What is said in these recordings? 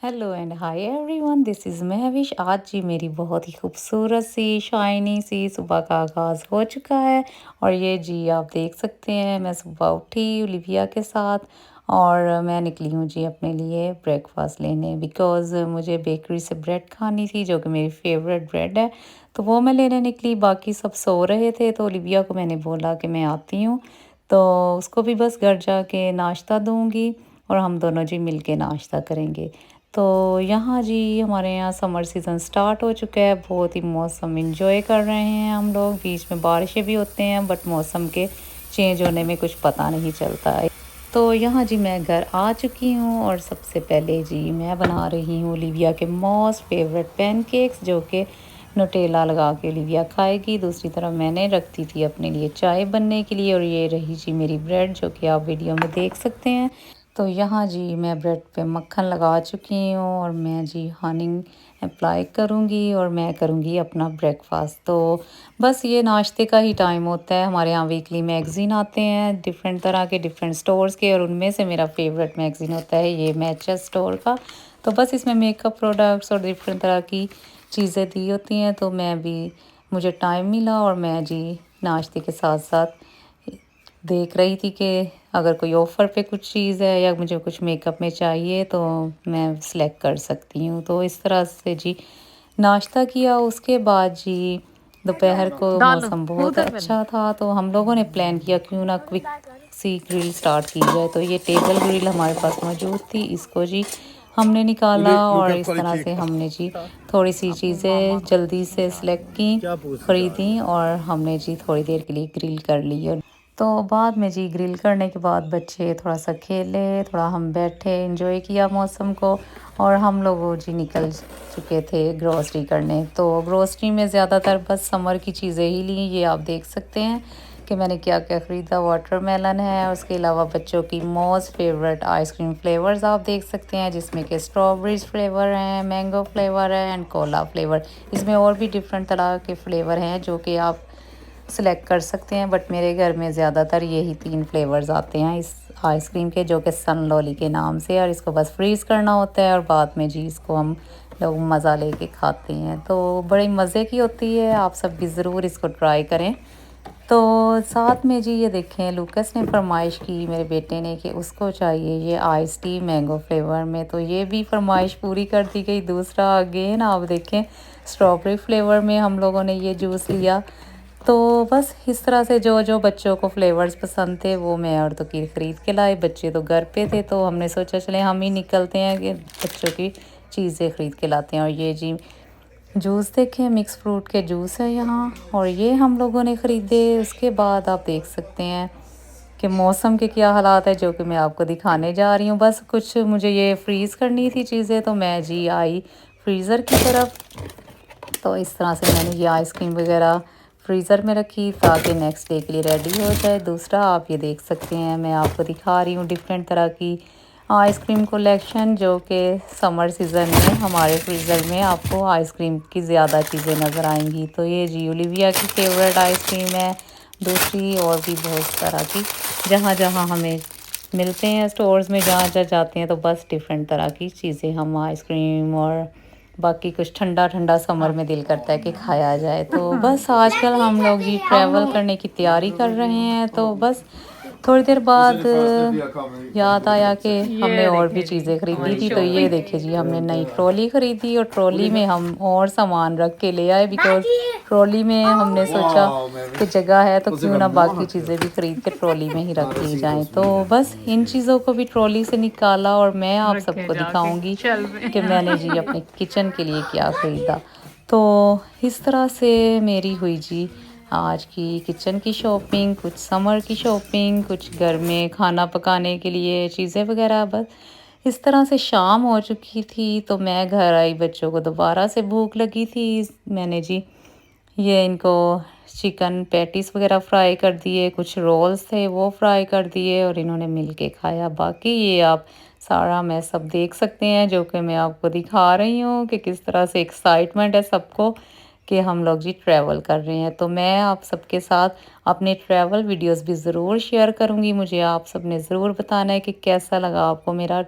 Hello and hi everyone, this is Mahvish. आज जी मेरी बहुत ही खूबसूरत सी शाइनी सी सुबह का आगाज़ हो चुका है। और ये जी आप देख सकते हैं, मैं सुबह उठी ओलिविया के साथ और मैं निकली हूँ जी अपने लिए ब्रेकफास्ट लेने, बिकॉज़ मुझे बेकरी से ब्रेड खानी थी जो कि मेरी फेवरेट ब्रेड है। तो वो मैं लेने निकली, बाकी सब सो रहे थे तो ओलिविया को मैंने बोला कि मैं आती हूँ, तो उसको भी बस घर जाके नाश्ता दूँगी और हम दोनों जी मिलके नाश्ता करेंगे। तो यहाँ जी हमारे यहाँ समर सीज़न स्टार्ट हो चुका है। बहुत ही मौसम एंजॉय कर रहे हैं हम लोग। बीच में बारिशें भी होते हैं बट मौसम के चेंज होने में कुछ पता नहीं चलता है। तो यहाँ जी मैं घर आ चुकी हूँ और सबसे पहले जी मैं बना रही हूँ ओलिविया के मोस्ट फेवरेट पैनकेक्स, जो कि नुटेला लगा के ओलिविया खाएगी। दूसरी तरफ मैंने रख दी थी अपने लिए चाय बनने के लिए, और ये रही जी मेरी ब्रेड जो कि आप वीडियो में देख सकते हैं। तो यहाँ जी मैं ब्रेड पे मक्खन लगा चुकी हूँ और मैं जी हनी अप्लाई करूँगी और मैं करूँगी अपना ब्रेकफास्ट। तो बस ये नाश्ते का ही टाइम होता है। हमारे यहाँ वीकली मैगज़ीन आते हैं डिफरेंट तरह के, डिफरेंट स्टोर्स के, और उनमें से मेरा फेवरेट मैगज़ीन होता है ये मैचेस स्टोर का। तो बस इसमें मेकअप प्रोडक्ट्स और डिफरेंट तरह की चीज़ें दी होती हैं। तो मैं भी, मुझे टाइम मिला और मैं जी नाश्ते के साथ साथ देख रही थी कि अगर कोई ऑफ़र पे कुछ चीज़ है या मुझे कुछ मेकअप में चाहिए तो मैं सिलेक्ट कर सकती हूँ। तो इस तरह से जी नाश्ता किया। उसके बाद जी दोपहर को डालो मौसम बहुत उधर पे अच्छा था तो हम लोगों ने प्लान किया क्यों ना क्विक सी ग्रिल स्टार्ट की जाए। तो ये टेबल ग्रिल हमारे पास मौजूद थी, इसको जी हमने निकाला और इस तरह से हमने जी थोड़ी सी अपने मामा चीज़ें जल्दी से सिलेक्ट की, ख़रीदी और हमने जी थोड़ी देर के लिए ग्रिल कर ली। और तो बाद में जी ग्रिल करने के बाद बच्चे थोड़ा सा खेले, थोड़ा हम बैठे एंजॉय किया मौसम को, और हम लोग वो जी निकल चुके थे ग्रोसरी करने। तो ग्रोसरी में ज़्यादातर बस समर की चीज़ें ही ली। ये आप देख सकते हैं कि मैंने क्या क्या ख़रीदा। वाटरमेलन है, उसके अलावा बच्चों की मोस्ट फेवरेट आइसक्रीम फ्लेवर्स आप देख सकते हैं, जिसमें कि स्ट्रॉबेरीज फ्लेवर हैं, मैंगो फ्लेवर है एंड कोला फ्लेवर। इसमें और भी डिफरेंट तरह के फ्लेवर हैं जो कि आप सिलेक्ट कर सकते हैं, बट मेरे घर में ज़्यादातर यही 3 फ्लेवर्स आते हैं इस आइसक्रीम के, जो कि सन लॉली के नाम से। और इसको बस फ्रीज़ करना होता है और बाद में जी इसको हम लोग मज़ा लेके खाते हैं। तो बड़ी मज़े की होती है, आप सब भी ज़रूर इसको ट्राई करें। तो साथ में जी ये देखें, लूकस ने फरमाइश की मेरे बेटे ने कि उसको चाहिए ये आइस टी मैंगो फ्लेवर में, तो ये भी फरमाइश पूरी कर दी गई। दूसरा अगेन आप देखें स्ट्रॉबेरी फ्लेवर में हम लोगों ने ये जूस लिया। तो बस इस तरह से जो जो बच्चों को फ्लेवर्स पसंद थे वो मैं और तो की ख़रीद के लाए। बच्चे तो घर पे थे तो हमने सोचा चले हम ही निकलते हैं कि बच्चों की चीज़ें ख़रीद के लाते हैं। और ये जी जूस देखें, मिक्स फ्रूट के जूस है यहाँ, और ये हम लोगों ने ख़रीदे। उसके बाद आप देख सकते हैं कि मौसम के क्या हालात है जो कि मैं आपको दिखाने जा रही हूँ। बस कुछ मुझे ये फ्रीज़ करनी थी चीज़ें, तो मैं जी आई फ्रीज़र की तरफ। तो इस तरह से मैंने ये आइसक्रीम वगैरह फ्रीज़र में रखी ताकि नेक्स्ट डे के लिए रेडी हो जाए। दूसरा आप ये देख सकते हैं, मैं आपको दिखा रही हूँ डिफरेंट तरह की आइसक्रीम कलेक्शन, जो कि समर सीज़न में हमारे फ्रीज़र में आपको आइसक्रीम की ज़्यादा चीज़ें नज़र आएंगी। तो ये जी ओलिविया की फेवरेट आइसक्रीम है। दूसरी और भी बहुत तरह की जहाँ जहाँ हमें मिलते हैं स्टोर्स में, जहाँ जहाँ जाते हैं तो बस डिफरेंट तरह की चीज़ें हम आइसक्रीम और बाकी कुछ ठंडा ठंडा समर में दिल करता है कि खाया जाए। तो बस आजकल हम लोग ये हम ट्रैवल लोग करने की तैयारी कर रहे हैं। तो बस थोड़ी देर बाद याद आया कि हमने ये और भी देखें जी चीज़ें ख़रीदी हमारी थी। तो ये शॉपिंग। देखिए जी हमने नई ट्रॉली ख़रीदी और ट्रॉली में हम और सामान रख के ले आए, बिकॉज़ ट्रॉली में हमने सोचा कि जगह है तो क्यों ना बाकी चीज़ें भी ख़रीद के ट्रॉली में ही रख ली जाएं। तो बस इन चीज़ों को भी ट्रॉली से निकाला और मैं आप रखे सबको जाके दिखाऊंगी चल में। कि मैंने जी अपने किचन के लिए क्या ख़रीदा। तो इस तरह से मेरी हुई जी आज की किचन की शॉपिंग, कुछ समर की शॉपिंग, कुछ घर में खाना पकाने के लिए चीज़ें वगैरह। बस इस तरह से शाम हो चुकी थी तो मैं घर आई, बच्चों को दोबारा से भूख लगी थी। मैंने जी ये इनको चिकन पैटीज़ वगैरह फ्राई कर दिए, कुछ रोल्स थे वो फ्राई कर दिए और इन्होंने मिल के खाया। बाकी ये आप सारा मैं सब देख सकते हैं जो कि मैं आपको दिखा रही हूँ कि किस तरह से एक्साइटमेंट है सबको कि हम लोग जी ट्रैवल कर रहे हैं। तो मैं आप सबके साथ अपने ट्रैवल वीडियोस भी ज़रूर शेयर करूँगी। मुझे आप सब ने ज़रूर बताना है कि कैसा लगा आपको मेरा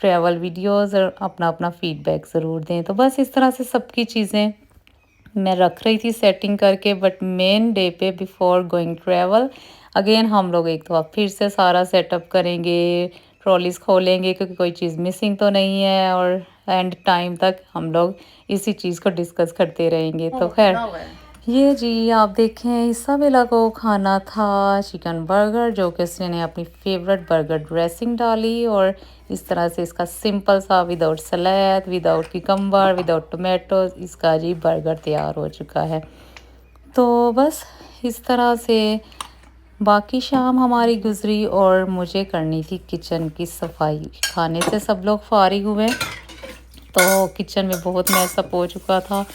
ट्रैवल वीडियोस और अपना अपना फीडबैक ज़रूर दें। तो बस इस तरह से सबकी चीज़ें मैं रख रही थी सेटिंग करके, बट मेन डे पे बिफोर गोइंग ट्रैवल अगेन हम लोग एक दफ़ा फिर से सारा सेटअप करेंगे, ट्रॉलीज़ खोलेंगे क्योंकि कोई चीज़ मिसिंग तो नहीं है, और एंड टाइम तक हम लोग इसी चीज़ को डिस्कस करते रहेंगे। तो खैर ये जी आप देखें इसाबेला को खाना था चिकन बर्गर, जो कि उसने ने अपनी फेवरेट बर्गर ड्रेसिंग डाली, और इस तरह से इसका सिंपल सा विदाउट सलाद, विदाउट किकम्बर, विदाउट टोमेटो इसका जी बर्गर तैयार हो चुका है। तो बस इस तरह से बाकी शाम हमारी गुजरी और मुझे करनी थी किचन की सफाई। खाने से सब लोग फारिग हुए तो किचन में बहुत मैसअप हो चुका था,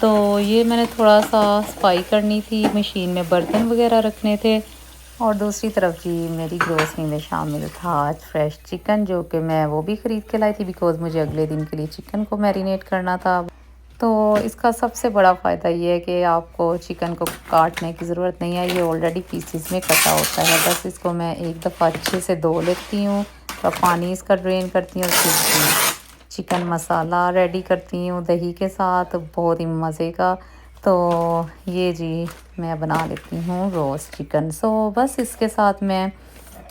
तो ये मैंने थोड़ा सा सफाई करनी थी, मशीन में बर्तन वगैरह रखने थे। और दूसरी तरफ जी मेरी ग्रोसरी में शामिल था आज फ्रेश चिकन, जो कि मैं वो भी ख़रीद के लाई थी बिकॉज़ मुझे अगले दिन के लिए चिकन को मैरिनेट करना था। तो इसका सबसे बड़ा फ़ायदा ये है कि आपको चिकन को काटने की ज़रूरत नहीं है, ये ऑलरेडी पीसीस में कटा होता है। बस इसको मैं एक दफ़ा अच्छे से धो लेती हूँ, तो पानी इसका ड्रेन करती हूँ, फिर चिकन मसाला रेडी करती हूँ दही के साथ, बहुत ही मज़े का। तो ये जी मैं बना लेती हूँ रोस्ट चिकन। सो बस इसके साथ मैं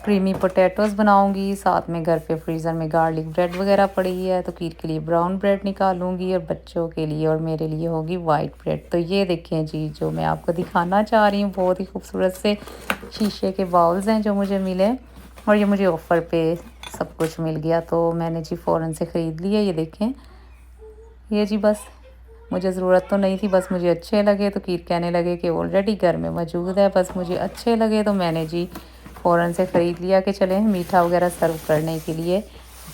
क्रीमी पोटैटोज़ बनाऊंगी, साथ में घर पे फ्रीज़र में गार्लिक ब्रेड वगैरह पड़ी है, तो खीर के लिए ब्राउन ब्रेड निकालूंगी और बच्चों के लिए और मेरे लिए होगी वाइट ब्रेड। तो ये देखें जी जो मैं आपको दिखाना चाह रही हूँ, बहुत ही खूबसूरत से शीशे के बाउल्स हैं जो मुझे मिले, और ये मुझे ऑफ़र पे सब कुछ मिल गया, तो मैंने जी फ़ौरन से ख़रीद लिया। ये देखें ये जी बस मुझे ज़रूरत तो नहीं थी, बस मुझे अच्छे लगे, तो कीर कहने लगे कि ऑलरेडी घर में मौजूद है, बस मुझे अच्छे लगे तो मैंने जी फ़ौरन से ख़रीद लिया कि चलें मीठा वगैरह सर्व करने के लिए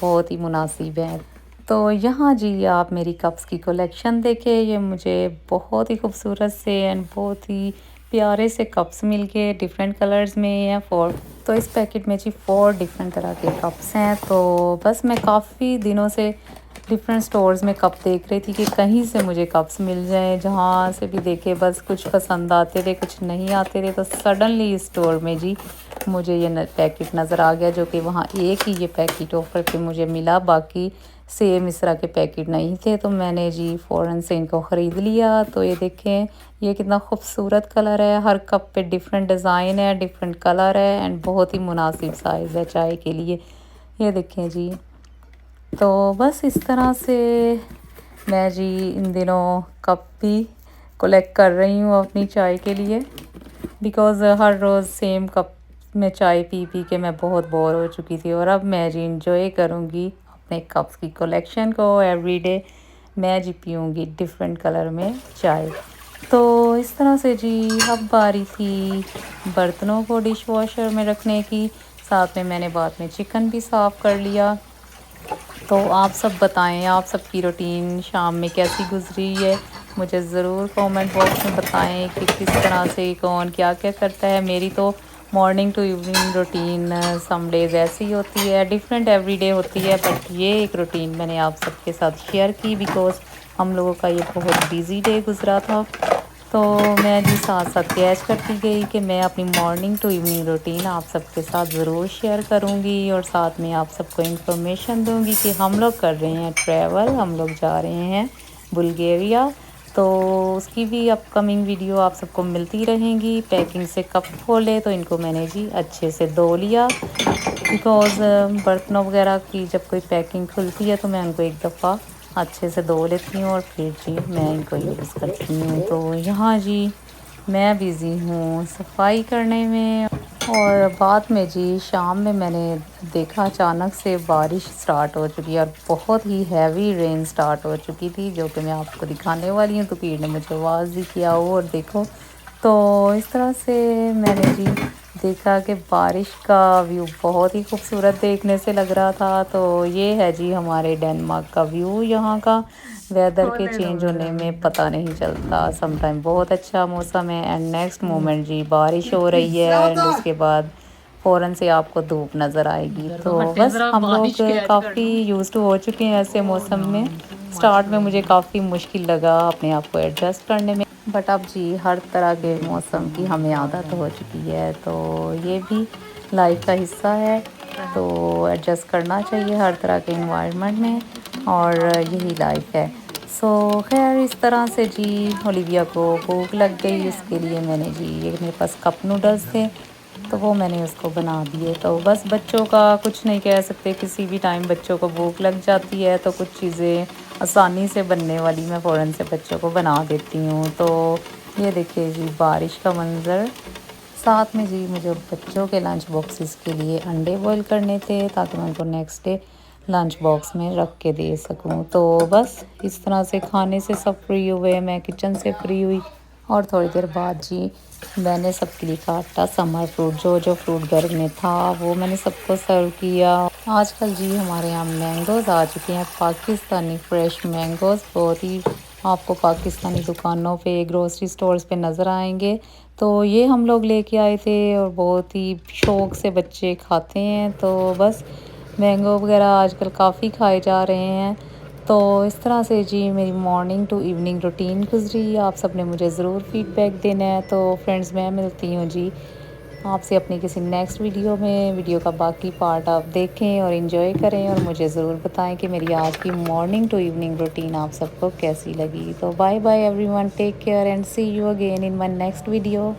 बहुत ही मुनासिब है। तो यहाँ जी आप मेरी कप्स की कलेक्शन देखें, ये मुझे बहुत ही खूबसूरत से एंड बहुत ही प्यारे से कप्स मिल के डिफरेंट कलर्स में हैं फोर। तो इस पैकेट में जी 4 डिफरेंट तरह के कप्स हैं। तो बस मैं काफ़ी दिनों से डिफरेंट स्टोर्स में कप देख रही थी कि कहीं से मुझे कप्स मिल जाएं, जहाँ से भी देखे बस कुछ पसंद आते थे कुछ नहीं आते थे। तो सडनली इस स्टोर में जी मुझे ये पैकेट नज़र आ गया, जो कि वहाँ एक ही ये पैकेट ऑफर पे मुझे मिला, बाकी सेम इस तरह के पैकेट नहीं थे। तो मैंने जी फ़ौरन से इनको ख़रीद लिया। तो ये देखें ये कितना खूबसूरत कलर है, हर कप पे डिफरेंट डिज़ाइन है, डिफरेंट कलर है एंड बहुत ही मुनासिब साइज़ है चाय के लिए। ये देखें जी, तो बस इस तरह से मैं जी इन दिनों कप भी कलेक्ट कर रही हूँ अपनी चाय के लिए, बिकॉज़ हर रोज़ सेम कप में चाय पी पी के मैं बहुत बोर हो चुकी थी, और अब मैं जी इंजॉय करूँगी अपने कप्स की कलेक्शन को। एवरीडे मैं जी पीऊँगी डिफरेंट कलर में चाय। तो इस तरह से जी अब बारी थी बर्तनों को डिश वॉशर में रखने की, साथ में मैंने बाद में चिकन भी साफ़ कर लिया। तो आप सब बताएं आप सबकी रूटीन शाम में कैसी गुजरी है, मुझे ज़रूर कमेंट बॉक्स में बताएं कि किस तरह से कौन क्या क्या करता है। मेरी तो morning to evening routine some days ऐसी होती है, डिफरेंट एवरीडे होती है, बट ये एक रूटीन मैंने आप सबके साथ शेयर की बिकॉज़ हम लोगों का ये बहुत बिजी डे गुज़रा था। तो मैं जी साथ साथ कैच करती गई कि मैं अपनी मॉर्निंग टू इवनिंग रूटीन आप सबके साथ ज़रूर शेयर करूंगी, और साथ में आप सबको इन्फॉर्मेशन दूंगी कि हम लोग कर रहे हैं ट्रैवल, हम लोग जा रहे हैं बुल्गारिया। तो उसकी भी अपकमिंग वीडियो आप सबको मिलती रहेंगी। पैकिंग से कप खोले तो इनको मैंने जी अच्छे से धो लिया, बिकॉज़ बर्तनों वगैरह की जब कोई पैकिंग खुलती है तो मैं उनको एक दफ़ा अच्छे से धो लेती हूँ और फिर जी मैं इनको यूज़ करती हूँ। तो यहाँ जी मैं बिज़ी हूँ सफाई करने में, और बाद में जी शाम में मैंने देखा अचानक से बारिश स्टार्ट हो चुकी है और बहुत ही हैवी रेन स्टार्ट हो चुकी थी, जो कि मैं आपको दिखाने वाली हूँ। तो पीर ने मुझे आवाज़ दी कि आओ और देखो। तो इस तरह से मैंने जी देखा कि बारिश का व्यू बहुत ही खूबसूरत देखने से लग रहा था। तो ये है जी हमारे डेनमार्क का व्यू। यहाँ का वेदर के चेंज होने में पता नहीं चलता, समटाइम बहुत अच्छा मौसम है एंड नेक्स्ट मोमेंट जी बारिश हो रही है एंड उसके बाद फ़ौरन से आपको धूप नज़र आएगी। तो बस हम लोग काफ़ी यूज़ टू हो चुके हैं ऐसे मौसम में। स्टार्ट में मुझे काफ़ी मुश्किल लगा अपने आप को एडजस्ट करने में, बट अब जी हर तरह के मौसम की हमें आदत हो चुकी है, तो ये भी लाइफ का हिस्सा है। तो एडजस्ट करना चाहिए हर तरह के इन्वायरमेंट में, और यही लाइफ है। सो खैर इस तरह से जी ओलिविया को भूख लग गई, उसके लिए मैंने जी ये मेरे पास कप नूडल्स थे तो वो मैंने उसको बना दिए। तो बस बच्चों का कुछ नहीं कह सकते, किसी भी टाइम बच्चों को भूख लग जाती है तो कुछ चीज़ें आसानी से बनने वाली मैं फ़ौरन से बच्चों को बना देती हूँ। तो ये देखिए जी बारिश का मंज़र, साथ में जी मुझे बच्चों के लंच बॉक्सेस के लिए अंडे बॉईल करने थे ताकि मैं उनको नेक्स्ट डे लंच बॉक्स में रख के दे सकूं। तो बस इस तरह से खाने से सब फ्री हुए, मैं किचन से फ्री हुई, और थोड़ी देर बाद जी मैंने सबके लिए काटा समर फ्रूट, जो जो फ्रूट घर में था वो मैंने सबको सर्व किया। आजकल जी हमारे यहाँ मैंगोज़ आ चुके हैं, पाकिस्तानी फ्रेश मैंगोज़, बहुत ही आपको पाकिस्तानी दुकानों पे ग्रोसरी स्टोर्स पे नज़र आएंगे। तो ये हम लोग लेके आए थे और बहुत ही शौक़ से बच्चे खाते हैं। तो बस मैंगो वगैरह आजकल काफ़ी खाए जा रहे हैं। तो इस तरह से जी मेरी मॉर्निंग टू इवनिंग रूटीन गुजरी। आप सब ने मुझे ज़रूर फीडबैक देना है। तो फ्रेंड्स मैं मिलती हूँ जी आपसे अपनी किसी नेक्स्ट वीडियो में। वीडियो का बाकी पार्ट आप देखें और इन्जॉय करें, और मुझे ज़रूर बताएं कि मेरी आज की मॉर्निंग टू इवनिंग रूटीन आप सबको कैसी लगी। तो bye bye everyone, take care and see you again in my next video.